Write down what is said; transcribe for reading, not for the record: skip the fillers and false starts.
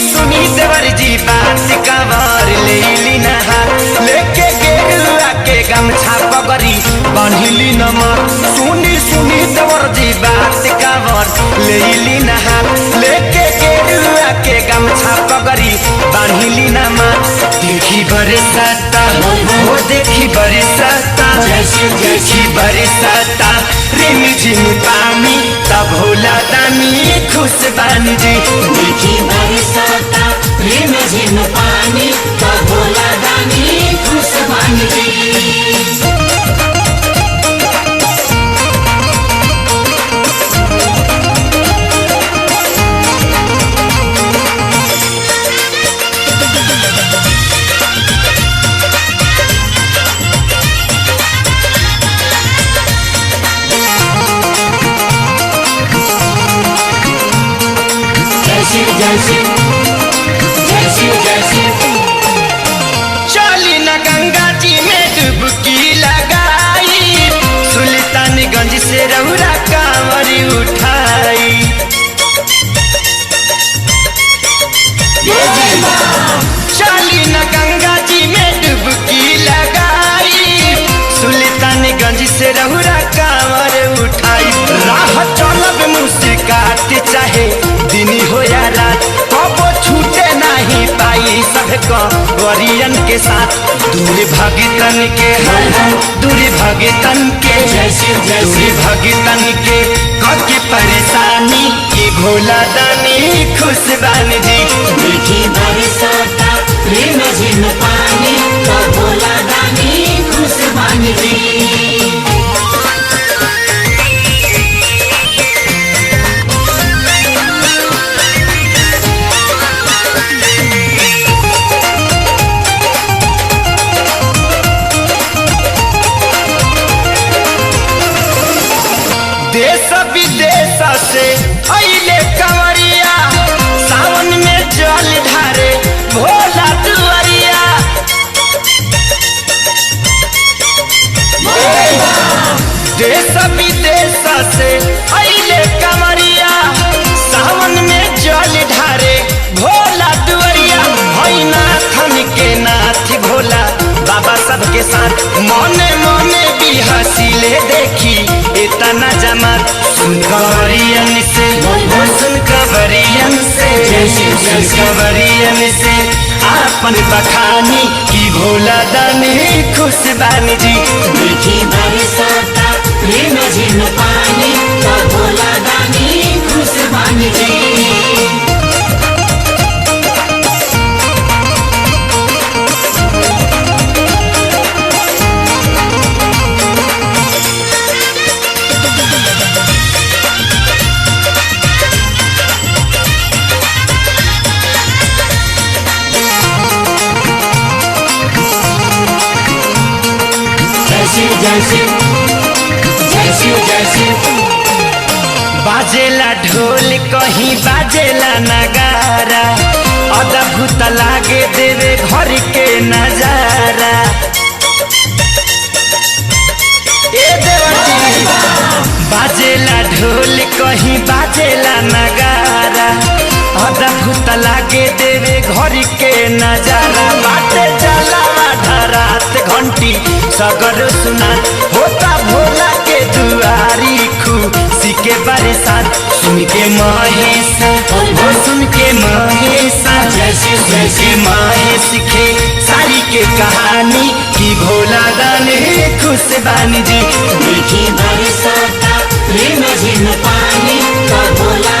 सुनी देवर जी बात कवर ले ली नहार लेके गेरुआ के गमछा पगड़ी बांधिली नमर। सुनी देवर जी बात कवर ले ली नहार लेके गेरुआ के गमछा पगड़ी बांधिली नमर। देखी बरसाता वो देखी बरसाता देखी बरसाता रिमझिम पानी तब भोला दानी खुश बन जी। देखी बरसाता रिमझिम पानी तब भोला दानी खुश बन जी। चली न गंगा जी में डुबकी लगाई सुल्तानगंज से रउरा कांवरी उठाई। चली न गंगा जी में डुबकी लगाई सुल्तानगंज से रउरा कांवर उठाई। राह चलब मुस्कात चाहे दिन हो या रात कबो छूटे नहीं पाई सबको वरियन के साथ। दूर भगतन के दूर भगतन के दूर भगतन के कके परेशानी की भोला दानी खुश बन जी। देखी बरसाता रिमझिम पानी तब भोला दानी खुश बन जी। देश विदेश से अइले कंवरिया सावन में जल ढारे भोला दुआरिया। देश विदेश से अइले कंवरिया सावन में जल ढारे भोला दुआरिया। नाथन के नाथ भोला बाबा सबके साथ मने मने भी हसीले देखी इतना जमात। सुन कवरियन से सुन कवरियन से आपन बखानी की भोला दानी खुश बन जी। देखी बरसाता रिमझिम पानी तब भोला दानी खुश बन जी। बाजेला ढोल कहीं बाजेला नगारा अद्भुत लागे देवे घर के नजारा। ए देवती बाजेला ढोल कहीं बाजेला नगारा अद्भुत लागे देवे घर के नजारा। बाटे चला रात घंटी सगर सुना होता भोला के दुआरी खुशी के बरसात। सुन के महेश सुन के महेश के सारी के कहानी की भोला दानी खुश बन जी। देखी बरसाता रिमझिम पानी तब भोला